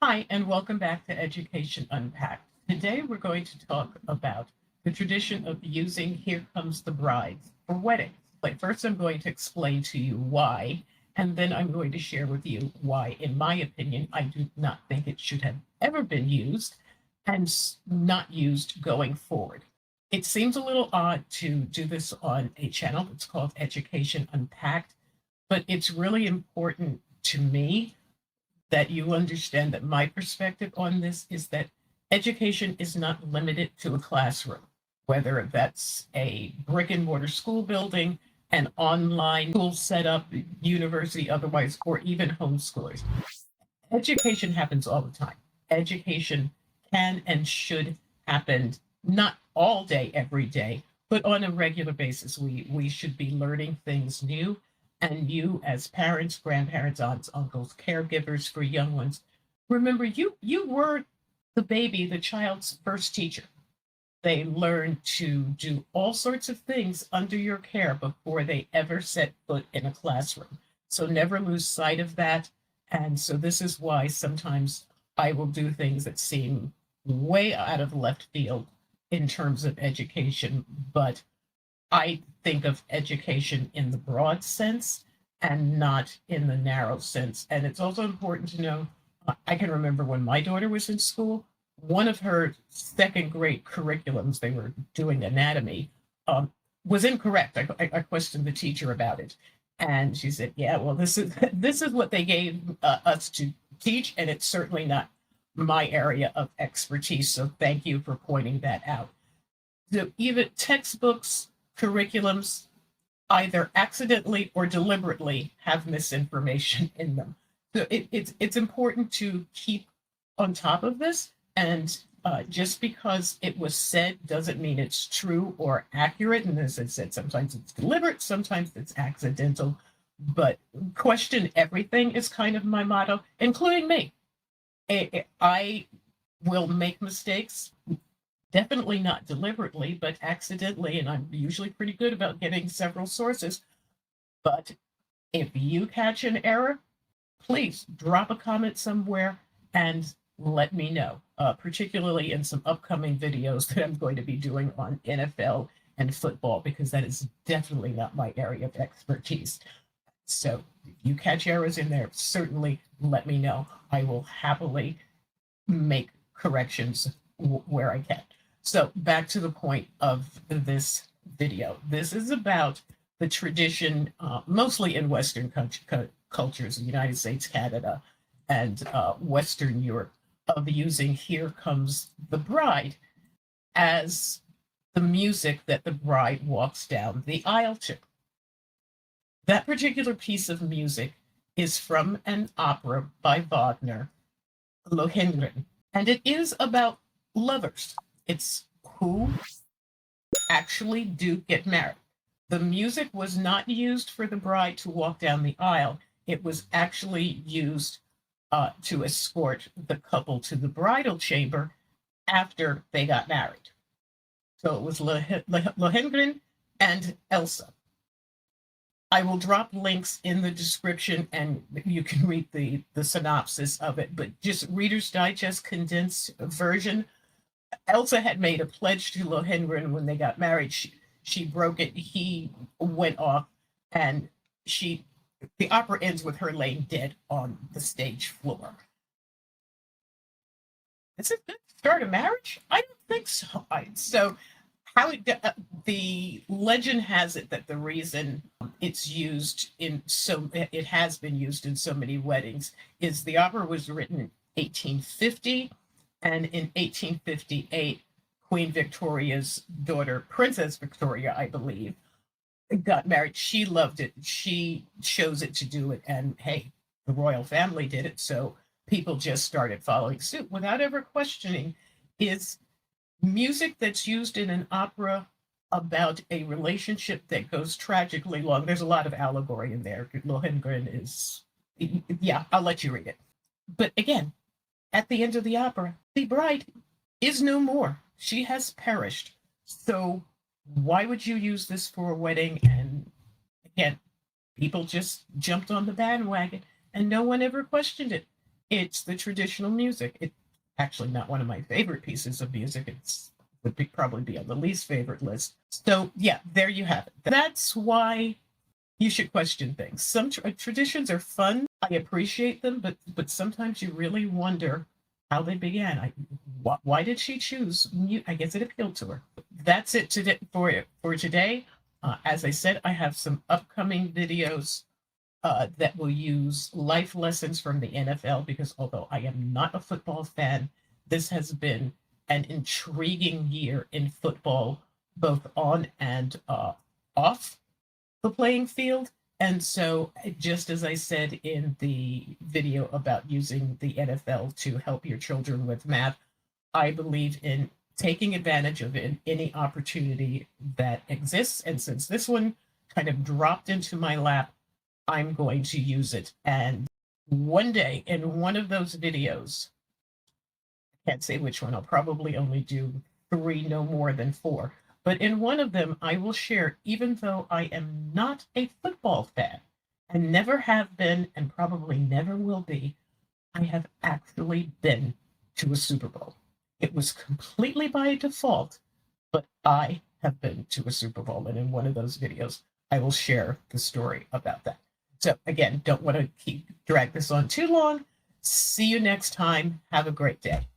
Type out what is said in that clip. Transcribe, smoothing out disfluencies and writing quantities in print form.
Hi, and welcome back to Education Unpacked. Today, we're going to talk about the tradition of using Here Comes the Bride for weddings. Like, first, I'm going to explain to you why, and then I'm going to share with you why, in my opinion, I do not think it should have ever been used and not used going forward. It seems a little odd to do this on a channel that's called Education Unpacked, but it's really important to me that you understand that my perspective on this is that education is not limited to a classroom, whether that's a brick and mortar school building, an online school setup, university otherwise, or even homeschoolers. Education happens all the time. Education can and should happen not all day, every day, but on a regular basis. We should be learning things new. And you, as parents, grandparents, aunts, uncles, caregivers for young ones, remember you were the baby, the child's first teacher. They learn to do all sorts of things under your care before they ever set foot in a classroom. So never lose sight of that. And so this is why sometimes I will do things that seem way out of left field in terms of education, but I think of education in the broad sense and not in the narrow sense. And it's also important to know I can remember when my daughter was in school, one of her second grade curriculums, they were doing anatomy, was incorrect. I questioned the teacher about it. And she said, yeah, well, this is what they gave us to teach, and it's certainly not my area of expertise. So thank you for pointing that out. So even textbooks, curriculums, either accidentally or deliberately have misinformation in them. So it's important to keep on top of this. And just because it was said doesn't mean it's true or accurate. And as I said, sometimes it's deliberate, sometimes it's accidental. But question everything is kind of my motto, including me. I will make mistakes, definitely not deliberately, but accidentally, and I'm usually pretty good about getting several sources. But if you catch an error, please drop a comment somewhere and let me know, particularly in some upcoming videos that I'm going to be doing on NFL and football, because that is definitely not my area of expertise. So if you catch errors in there, certainly let me know. I will happily make corrections where I can. So back to the point of this video. This is about the tradition, mostly in Western cultures, the United States, Canada, and Western Europe, of using Here Comes the Bride as the music that the bride walks down the aisle to. That particular piece of music is from an opera by Wagner, Lohengrin, and it is about lovers. It's who actually do get married. The music was not used for the bride to walk down the aisle. It was actually used to escort the couple to the bridal chamber after they got married. So it was Lohengrin and Elsa. I will drop links in the description and you can read the synopsis of it, but just Reader's Digest condensed version. Elsa had made a pledge to Lohengrin when they got married. She broke it. He went off, and the opera ends with her laying dead on the stage floor. Is it good to start a marriage? I don't think so. So the legend has it that the reason it's used it has been used in so many weddings is the opera was written in 1850, and in 1858 Queen Victoria's daughter, Princess Victoria, I believe, got married. She loved it. She chose it to do it, and hey, the royal family did it, so people just started following suit without ever questioning, is music that's used in an opera about a relationship that goes tragically long. There's a lot of allegory in there. Lohengrin is, yeah, I'll let you read it. But again, at the end of the opera, the bride is no more. She has perished. So why would you use this for a wedding? And again, people just jumped on the bandwagon and no one ever questioned it. It's the traditional music. It's actually not one of my favorite pieces of music. It's would be, probably be on the least favorite list. So yeah, there you have it. That's why you should question things. Some traditions are fun. I appreciate them, but sometimes you really wonder how they began. Why did she choose? I guess it appealed to her. That's it today for today. As I said, I have some upcoming videos that will use life lessons from the NFL because although I am not a football fan, this has been an intriguing year in football, both on and off the playing field. And so, just as I said in the video about using the NFL to help your children with math, I believe in taking advantage of any opportunity that exists. And since this one kind of dropped into my lap, I'm going to use it. And one day in one of those videos, I can't say which one, I'll probably only do 3, no more than 4. But in one of them, I will share, even though I am not a football fan and never have been and probably never will be, I have actually been to a Super Bowl. It was completely by default, but I have been to a Super Bowl. And in one of those videos, I will share the story about that. So again, don't want to drag this on too long. See you next time. Have a great day.